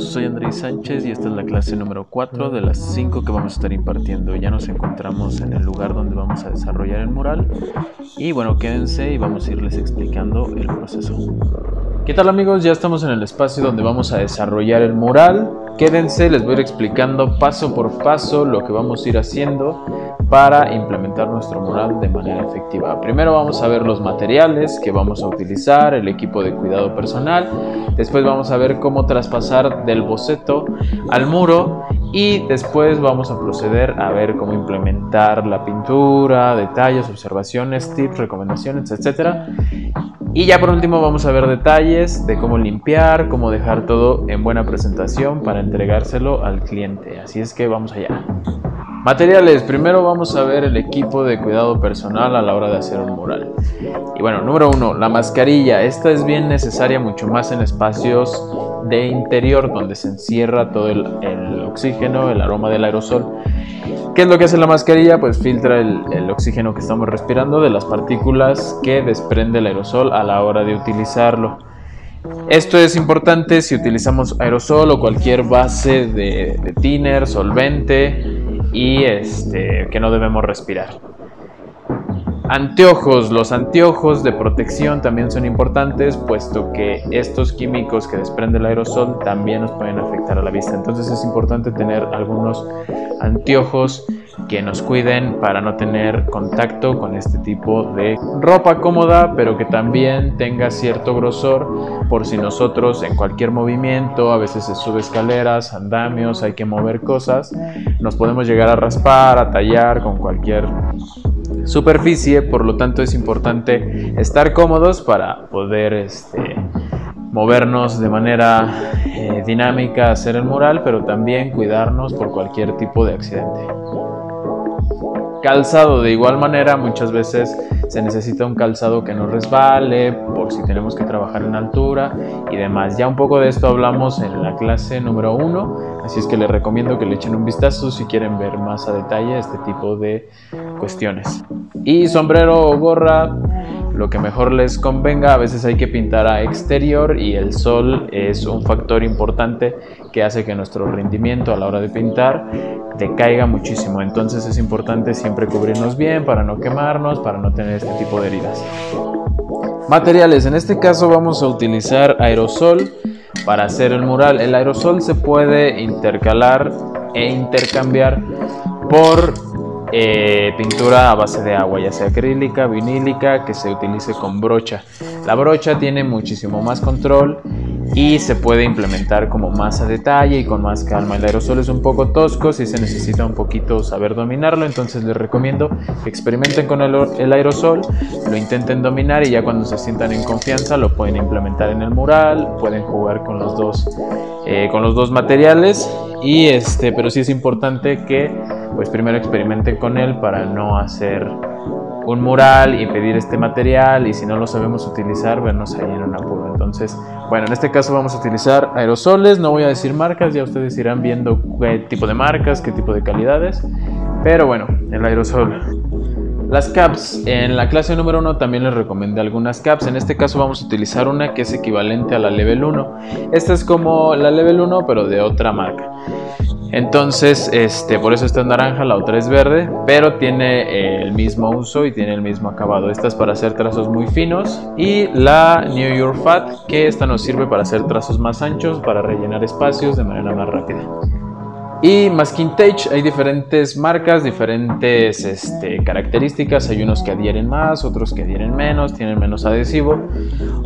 soy Andrés Sánchez y esta es la clase número 4 de las 5 que vamos a estar impartiendo. Ya nos encontramos en el lugar donde vamos a desarrollar el mural y bueno, quédense y vamos a irles explicando el proceso. ¿Qué tal amigos? Ya estamos en el espacio donde vamos a desarrollar el mural. Quédense, les voy a ir explicando paso por paso lo que vamos a ir haciendo para implementar nuestro mural de manera efectiva. Primero vamos a ver los materiales que vamos a utilizar, el equipo de cuidado personal. Después vamos a ver cómo traspasar del boceto al muro y después vamos a proceder a ver cómo implementar la pintura, detalles, observaciones, tips, recomendaciones, etc. Y ya por último vamos a ver detalles de cómo limpiar, cómo dejar todo en buena presentación para entregárselo al cliente. Así es que vamos allá. Materiales, primero vamos a ver el equipo de cuidado personal a la hora de hacer un mural. Y bueno, número 1, la mascarilla. Esta es bien necesaria, mucho más en espacios de interior donde se encierra todo el oxígeno, el aroma del aerosol. ¿Qué es lo que hace la mascarilla? Pues filtra el oxígeno que estamos respirando de las partículas que desprende el aerosol a la hora de utilizarlo. Esto es importante si utilizamos aerosol o cualquier base de thinner, solvente y que no debemos respirar. Anteojos. Los anteojos de protección también son importantes, puesto que estos químicos que desprende el aerosol también nos pueden afectar a la vista. Entonces es importante tener algunos anteojos que nos cuiden para no tener contacto con este tipo de ropa cómoda, pero que también tenga cierto grosor, por si nosotros en cualquier movimiento, a veces se sube escaleras, andamios, hay que mover cosas, nos podemos llegar a raspar, a tallar con cualquier superficie. Por lo tanto es importante estar cómodos para poder movernos de manera dinámica, hacer el mural, pero también cuidarnos por cualquier tipo de accidente. Calzado, de igual manera, muchas veces se necesita un calzado que no resbale, por si tenemos que trabajar en altura y demás. Ya un poco de esto hablamos en la clase número 1, así es que les recomiendo que le echen un vistazo si quieren ver más a detalle este tipo de cuestiones. Y sombrero o gorra, lo que mejor les convenga. A veces hay que pintar a exterior y el sol es un factor importante que hace que nuestro rendimiento a la hora de pintar decaiga muchísimo. Entonces es importante siempre cubrirnos bien para no quemarnos, para no tener este tipo de heridas. Materiales, en este caso vamos a utilizar aerosol para hacer el mural. El aerosol se puede intercalar e intercambiar por pintura a base de agua, ya sea acrílica, vinílica, que se utilice con brocha. La brocha tiene muchísimo más control y se puede implementar como más a detalle y con más calma. El aerosol es un poco tosco, si se necesita un poquito saber dominarlo, entonces les recomiendo que experimenten con el aerosol, lo intenten dominar y ya cuando se sientan en confianza lo pueden implementar en el mural, pueden jugar con los dos materiales pero sí es importante que pues primero experimenten con él para no hacer un mural y pedir este material y si no lo sabemos utilizar, vernos ahí en un apuro. Entonces, bueno, en este caso vamos a utilizar aerosoles, no voy a decir marcas, ya ustedes irán viendo qué tipo de marcas, qué tipo de calidades, pero bueno, el aerosol. Las caps, en la clase número 1 también les recomendé algunas caps. En este caso vamos a utilizar una que es equivalente a la Level 1. Esta es como la Level 1 pero de otra marca. Entonces, por eso esta es naranja, la otra es verde, pero tiene el mismo uso y tiene el mismo acabado. Esta es para hacer trazos muy finos y la New York Fat, que esta nos sirve para hacer trazos más anchos, para rellenar espacios de manera más rápida. Y masking tape, hay diferentes marcas, diferentes características. Hay unos que adhieren más, otros que adhieren menos, tienen menos adhesivo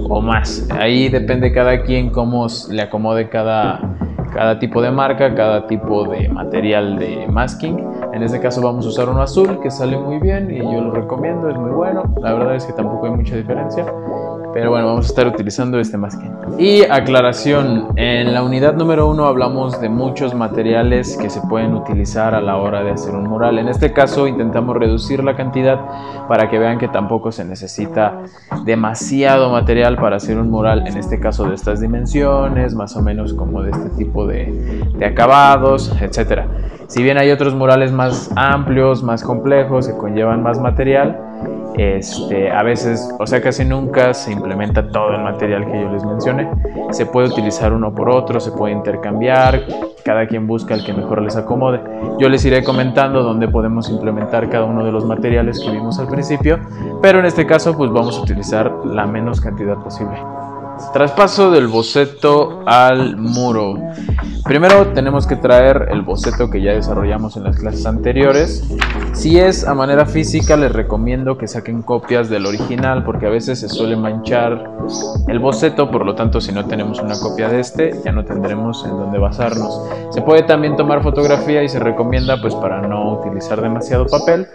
o más. Ahí depende cada quien cómo le acomode cada tipo de marca, cada tipo de material de masking. En este caso vamos a usar uno azul que sale muy bien y yo lo recomiendo, es muy bueno. La verdad es que tampoco hay mucha diferencia, pero bueno, vamos a estar utilizando este masking. Y aclaración, en la unidad número 1 hablamos de muchos materiales que se pueden utilizar a la hora de hacer un mural. En este caso intentamos reducir la cantidad para que vean que tampoco se necesita demasiado material para hacer un mural, en este caso de estas dimensiones, más o menos como de este tipo de acabados, etc. Si bien hay otros murales más amplios, más complejos, que conllevan más material, A veces, o sea, casi nunca se implementa todo el material que yo les mencioné. Se puede utilizar uno por otro, se puede intercambiar, cada quien busca el que mejor les acomode. Yo les iré comentando dónde podemos implementar cada uno de los materiales que vimos al principio, pero en este caso pues vamos a utilizar la menos cantidad posible. Traspaso del boceto al muro. Primero tenemos que traer el boceto que ya desarrollamos en las clases anteriores. Si es a manera física, les recomiendo que saquen copias del original, porque a veces se suele manchar el boceto, por lo tanto si no tenemos una copia de este, ya no tendremos en dónde basarnos. Se puede también tomar fotografía y se recomienda pues para no utilizar demasiado papel.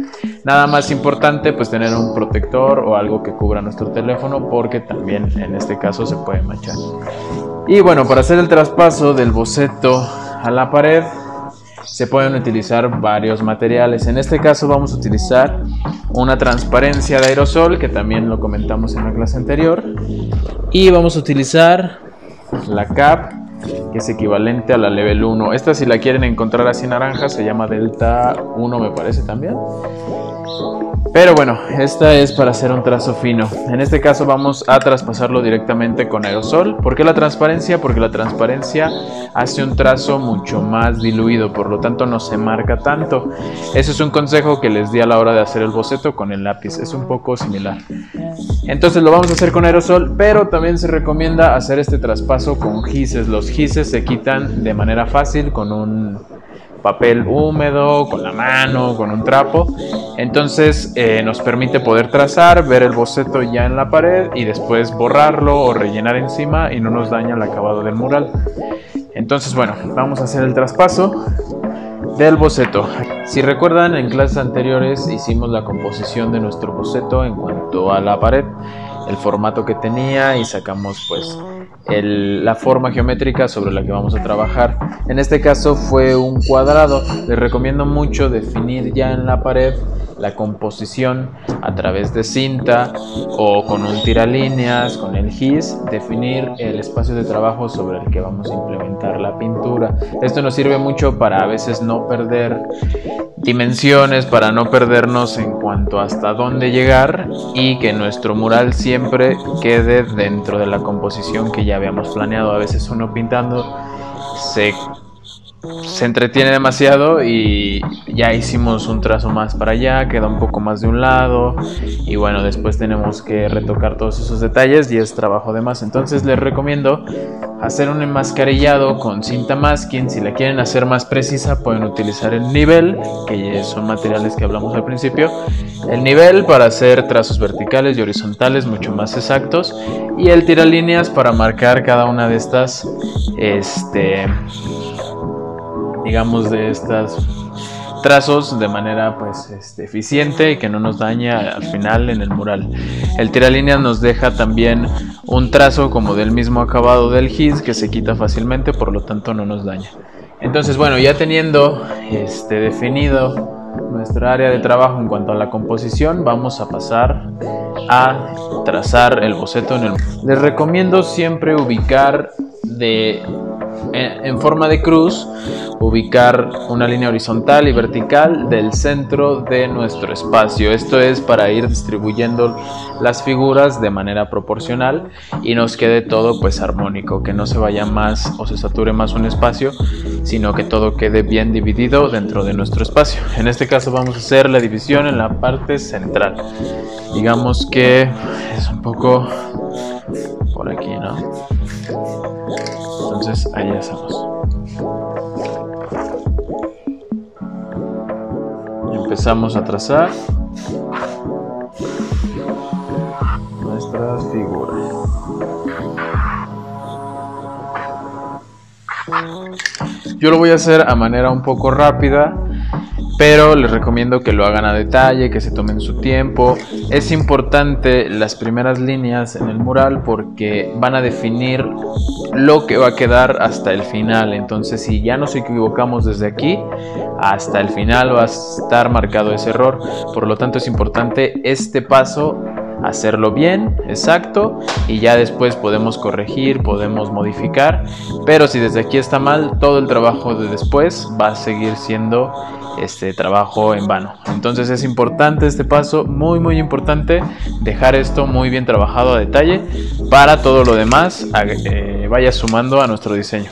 Nada más importante pues tener un protector o algo que cubra nuestro teléfono, porque también en este caso se puede manchar. Y bueno, para hacer el traspaso del boceto a la pared se pueden utilizar varios materiales. En este caso vamos a utilizar una transparencia de aerosol, que también lo comentamos en la clase anterior, y vamos a utilizar la cap, que es equivalente a la level 1. Esta, si la quieren encontrar así naranja, se llama delta 1, me parece también. Pero bueno, esta es para hacer un trazo fino. En este caso vamos a traspasarlo directamente con aerosol. ¿Por qué la transparencia? Porque la transparencia hace un trazo mucho más diluido, por lo tanto no se marca tanto. Ese es un consejo que les di a la hora de hacer el boceto con el lápiz. Es un poco similar. Entonces lo vamos a hacer con aerosol, pero también se recomienda hacer este traspaso con gises. Los gises se quitan de manera fácil con un papel húmedo, con la mano, con un trapo. Entonces nos permite poder trazar, ver el boceto ya en la pared y después borrarlo o rellenar encima, y no nos daña el acabado del mural. Entonces bueno, vamos a hacer el traspaso del boceto. Si recuerdan, en clases anteriores hicimos la composición de nuestro boceto en cuanto a la pared, el formato que tenía, y sacamos pues la forma geométrica sobre la que vamos a trabajar. En este caso fue un cuadrado. Les recomiendo mucho definir ya en la pared la composición a través de cinta o con un tiralíneas, con el gis, definir el espacio de trabajo sobre el que vamos a implementar la pintura. Esto nos sirve mucho para a veces no perder dimensiones, para no perdernos en cuanto hasta dónde llegar, y que nuestro mural siempre quede dentro de la composición que ya habíamos planeado. A veces uno pintando se entretiene demasiado y ya hicimos un trazo más para allá, queda un poco más de un lado, y bueno, después tenemos que retocar todos esos detalles y es trabajo de más. Entonces les recomiendo hacer un enmascarillado con cinta masking. Si la quieren hacer más precisa, pueden utilizar el nivel, que son materiales que hablamos al principio. El nivel para hacer trazos verticales y horizontales mucho más exactos, y el tiralíneas para marcar cada una de estas digamos, de estas trazos de manera pues eficiente y que no nos daña al final en el mural. El tiralíneas nos deja también un trazo como del mismo acabado del gis, que se quita fácilmente, por lo tanto no nos daña. Entonces bueno, ya teniendo definido nuestra área de trabajo en cuanto a la composición, vamos a pasar a trazar el boceto en el mural. Les recomiendo siempre ubicar en forma de cruz, ubicar una línea horizontal y vertical del centro de nuestro espacio. Esto es para ir distribuyendo las figuras de manera proporcional y nos quede todo pues armónico, que no se vaya más o se sature más un espacio, sino que todo quede bien dividido dentro de nuestro espacio. En este caso vamos a hacer la división en la parte central. Digamos que es un poco por aquí, ¿no? Entonces ahí estamos. Empezamos a trazar nuestras figuras. Yo lo voy a hacer a manera un poco rápida, pero les recomiendo que lo hagan a detalle, que se tomen su tiempo. Es importante las primeras líneas en el mural porque van a definir lo que va a quedar hasta el final. Entonces, si ya nos equivocamos desde aquí hasta el final, va a estar marcado ese error. Por lo tanto, es importante este paso, hacerlo bien, exacto, y ya después podemos corregir, podemos modificar. Pero si desde aquí está mal, todo el trabajo de después va a seguir siendo trabajo en vano. Entonces es importante este paso, muy muy importante, dejar esto muy bien trabajado a detalle para todo lo demás vaya sumando a nuestro diseño.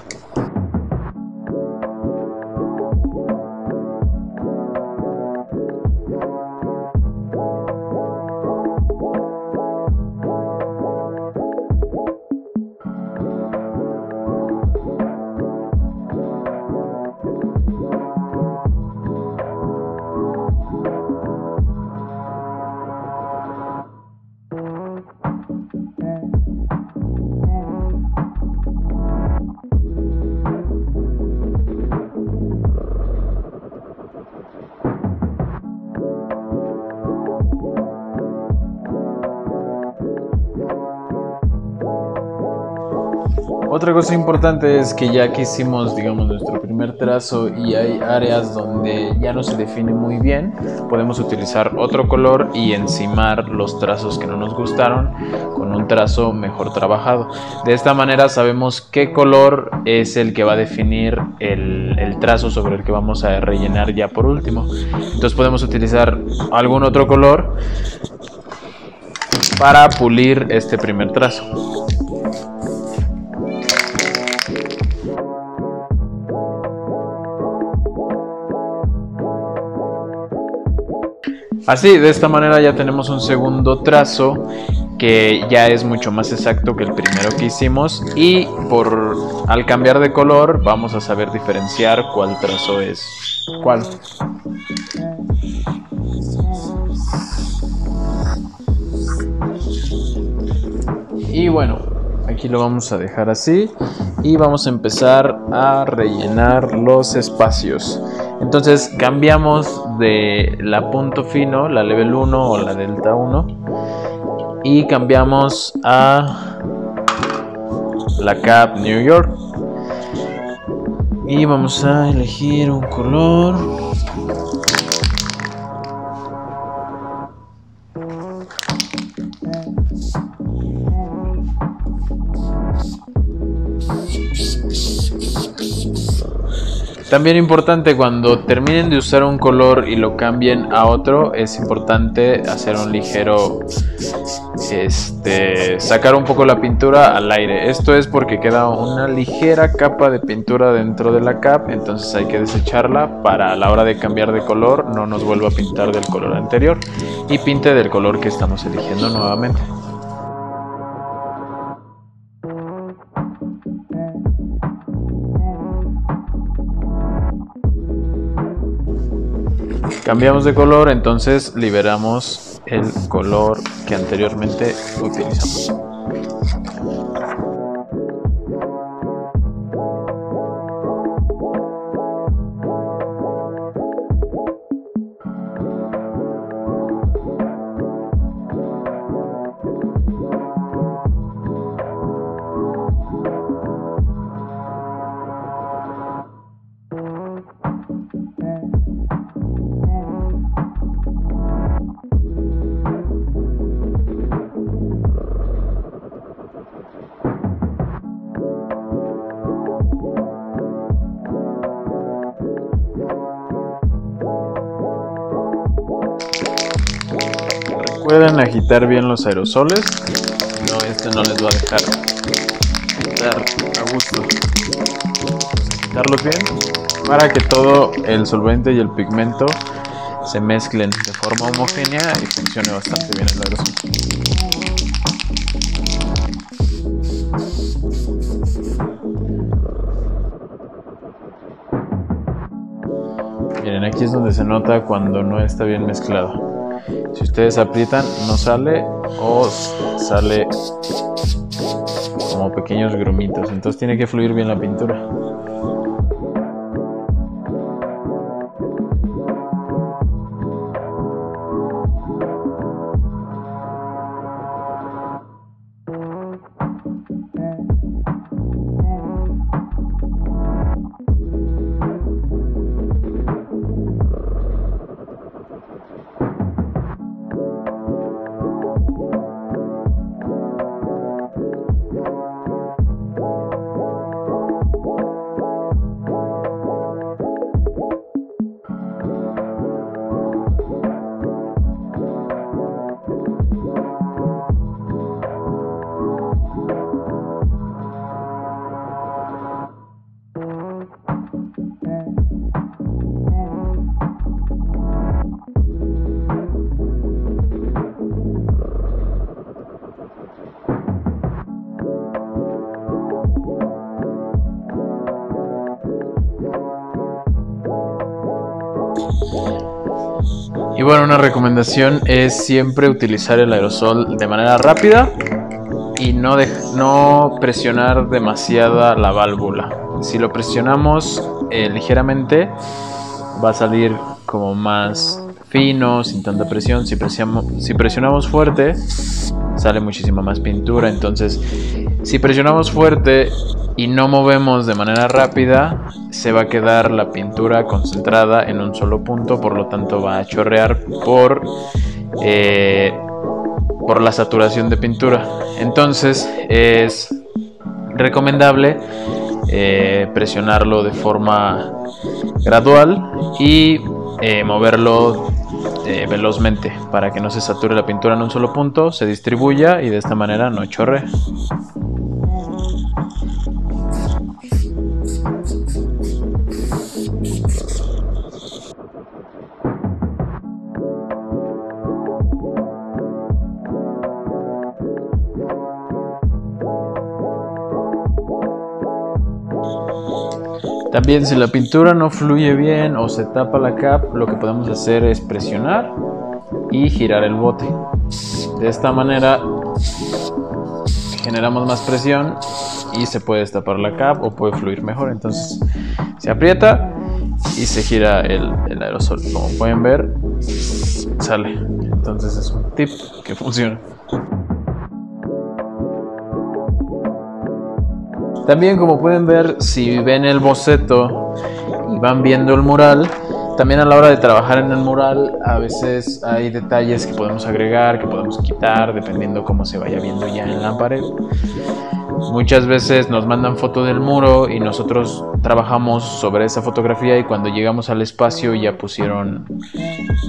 Otra cosa importante es que ya que hicimos, digamos, nuestro primer trazo y hay áreas donde ya no se define muy bien, podemos utilizar otro color y encimar los trazos que no nos gustaron con un trazo mejor trabajado. De esta manera sabemos qué color es el que va a definir el trazo sobre el que vamos a rellenar ya por último. Entonces podemos utilizar algún otro color para pulir este primer trazo. Así, de esta manera ya tenemos un segundo trazo que ya es mucho más exacto que el primero que hicimos y al cambiar de color vamos a saber diferenciar cuál trazo es cuál. Y bueno, aquí lo vamos a dejar así y vamos a empezar a rellenar los espacios. Entonces cambiamos de la punto fino, la level 1 o la delta 1 y cambiamos a la cap New York y vamos a elegir un color. También importante, cuando terminen de usar un color y lo cambien a otro, es importante hacer un ligero sacar un poco la pintura al aire. Esto es porque queda una ligera capa de pintura dentro de la cap, entonces hay que desecharla para a la hora de cambiar de color no nos vuelva a pintar del color anterior y pinte del color que estamos eligiendo nuevamente. Cambiamos de color, entonces liberamos el color que anteriormente utilizamos. Recuerden agitar bien los aerosoles, no, no les va a dejar pintar a gusto. Agitarlos bien para que todo el solvente y el pigmento se mezclen de forma homogénea y funcione bastante bien el aerosol. Miren, aquí es donde se nota cuando no está bien mezclado. Si ustedes aprietan, no sale o sale como pequeños grumitos, entonces tiene que fluir bien la pintura. Y bueno, una recomendación es siempre utilizar el aerosol de manera rápida y no presionar demasiada la válvula. Si lo presionamos ligeramente, va a salir como más fino, sin tanta presión. Si presionamos fuerte, sale muchísima más pintura. Entonces, si presionamos fuerte y no movemos de manera rápida, se va a quedar la pintura concentrada en un solo punto, por lo tanto va a chorrear por la saturación de pintura. Entonces es recomendable presionarlo de forma gradual y moverlo velozmente para que no se sature la pintura en un solo punto, se distribuya y de esta manera no chorre. También, si la pintura no fluye bien o se tapa la cap, lo que podemos hacer es presionar y girar el bote. De esta manera generamos más presión y se puede destapar la cap o puede fluir mejor. Entonces se aprieta y se gira el aerosol. Como pueden ver, sale. Entonces es un tip que funciona. También, como pueden ver, si ven el boceto y van viendo el mural, también a la hora de trabajar en el mural a veces hay detalles que podemos agregar, que podemos quitar, dependiendo cómo se vaya viendo ya en la pared. Muchas veces nos mandan foto del muro y nosotros trabajamos sobre esa fotografía, y cuando llegamos al espacio ya pusieron,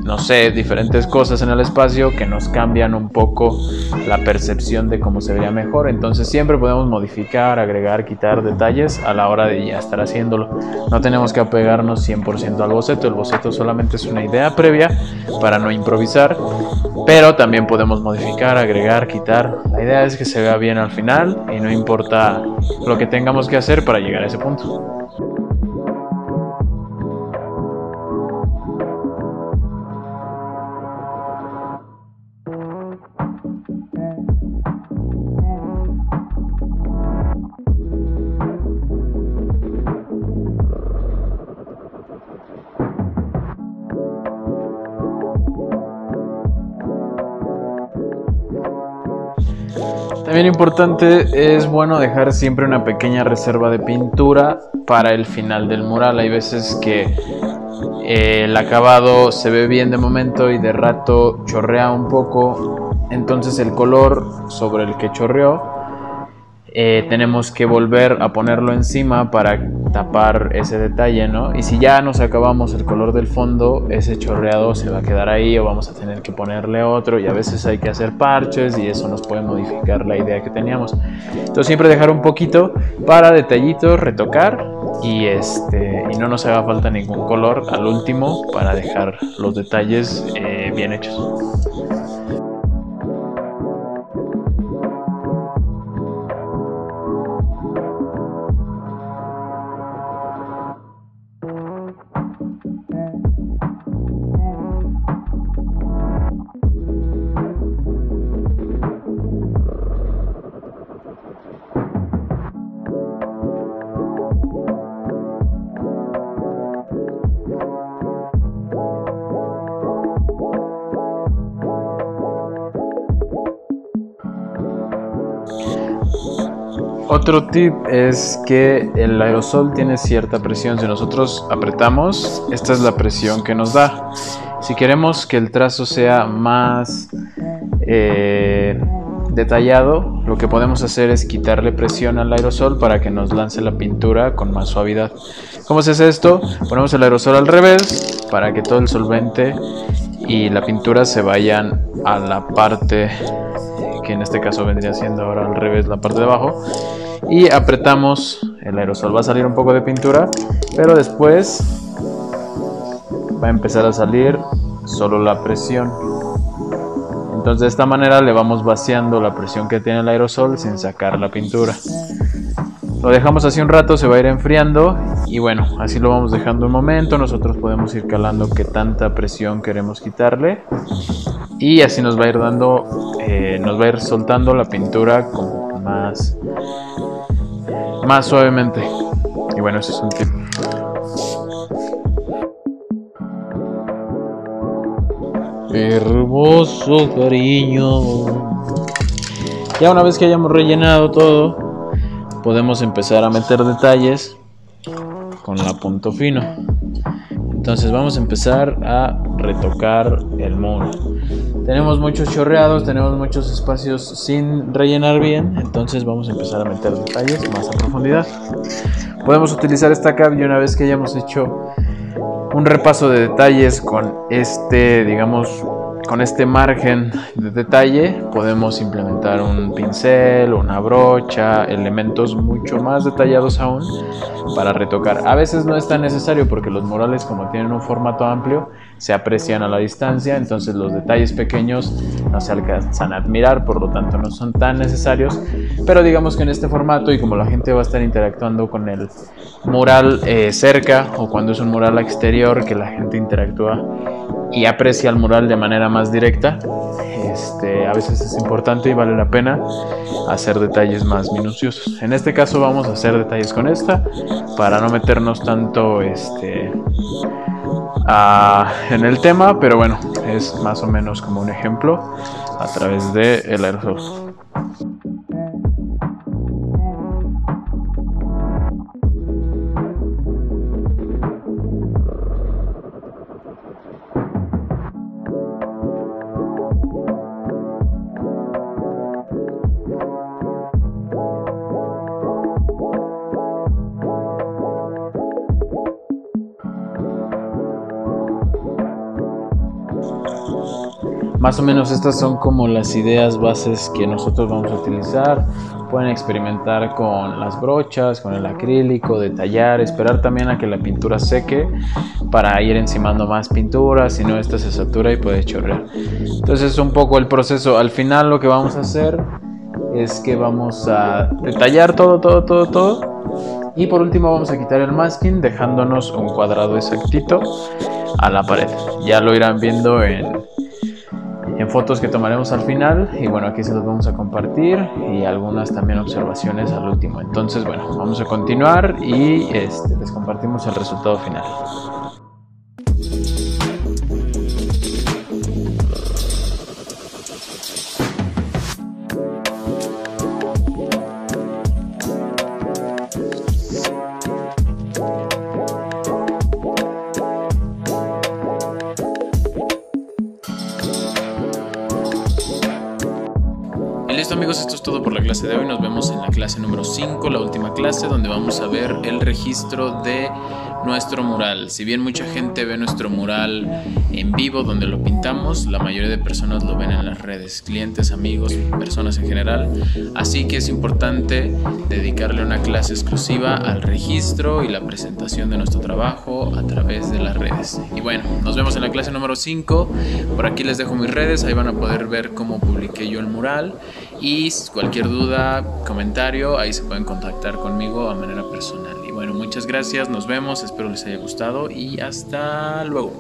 no sé, diferentes cosas en el espacio que nos cambian un poco la percepción de cómo se vería mejor. Entonces siempre podemos modificar, agregar, quitar detalles a la hora de ya estar haciéndolo. No tenemos que apegarnos 100% al boceto. El boceto solamente es una idea previa para no improvisar, pero también podemos modificar, agregar, quitar. La idea es que se vea bien al final y no importa lo que tengamos que hacer para llegar a ese punto. También importante, es bueno dejar siempre una pequeña reserva de pintura para el final del mural. Hay veces que el acabado se ve bien de momento y de rato chorrea un poco, entonces el color sobre el que chorreó tenemos que volver a ponerlo encima para tapar ese detalle, ¿no? Y si ya nos acabamos el color del fondo, ese chorreado se va a quedar ahí, o vamos a tener que ponerle otro, y a veces hay que hacer parches y eso nos puede modificar la idea que teníamos. Entonces siempre dejar un poquito para detallitos, retocar y no nos haga falta ningún color al último para dejar los detalles bien hechos. Otro tip es que el aerosol tiene cierta presión. Si nosotros apretamos, esta es la presión que nos da. Si queremos que el trazo sea más detallado, lo que podemos hacer es quitarle presión al aerosol para que nos lance la pintura con más suavidad. ¿Cómo se hace esto? Ponemos el aerosol al revés para que todo el solvente y la pintura se vayan a la parte que en este caso vendría siendo ahora al revés, la parte de abajo, y apretamos el aerosol. Va a salir un poco de pintura, pero después va a empezar a salir solo la presión. Entonces de esta manera le vamos vaciando la presión que tiene el aerosol sin sacar la pintura. Lo dejamos así un rato, se va a ir enfriando y bueno, así lo vamos dejando un momento. Nosotros podemos ir calando qué tanta presión queremos quitarle y así nos va a ir dando, nos va a ir soltando la pintura como más suavemente. Y bueno, ese es un tip. Hermoso cariño. Ya una vez que hayamos rellenado todo, podemos empezar a meter detalles con la punto fino. Entonces vamos a empezar a retocar el muro. Tenemos muchos chorreados, tenemos muchos espacios sin rellenar bien, entonces vamos a empezar a meter detalles más a profundidad. Podemos utilizar esta cap y una vez que hayamos hecho un repaso de detalles con este, digamos, con este margen de detalle, podemos implementar un pincel, una brocha, elementos mucho más detallados aún para retocar. A veces no es tan necesario porque los murales, como tienen un formato amplio, se aprecian a la distancia, entonces los detalles pequeños no se alcanzan a admirar, por lo tanto no son tan necesarios, pero digamos que en este formato y como la gente va a estar interactuando con el mural cerca o cuando es un mural exterior que la gente interactúa y aprecia el mural de manera más directa, a veces es importante y vale la pena hacer detalles más minuciosos. En este caso vamos a hacer detalles con esta para no meternos tanto en el tema, pero bueno, es más o menos como un ejemplo a través del aerosol. Más o menos estas son como las ideas bases que nosotros vamos a utilizar. Pueden experimentar con las brochas, con el acrílico, detallar, esperar también a que la pintura seque para ir encimando más pintura, si no esta se satura y puede chorrear. Entonces es un poco el proceso. Al final lo que vamos a hacer es que vamos a detallar todo. Y por último vamos a quitar el masking dejándonos un cuadrado exactito a la pared. Ya lo irán viendo en fotos que tomaremos al final y bueno, aquí se los vamos a compartir y algunas también observaciones al último. Entonces bueno, vamos a continuar y les compartimos el resultado final. Listo amigos, esto es todo por la clase de hoy. Nos vemos en la clase número 5, la última clase, donde vamos a ver el registro de nuestro mural. Si bien mucha gente ve nuestro mural en vivo donde lo pintamos, la mayoría de personas lo ven en las redes, clientes, amigos, personas en general. Así que es importante dedicarle una clase exclusiva al registro y la presentación de nuestro trabajo a través de las redes. Y bueno, nos vemos en la clase número 5. Por aquí les dejo mis redes, ahí van a poder ver cómo publiqué yo el mural. Y cualquier duda, comentario, ahí se pueden contactar conmigo a manera personal. Y bueno, muchas gracias, nos vemos, espero les haya gustado y hasta luego.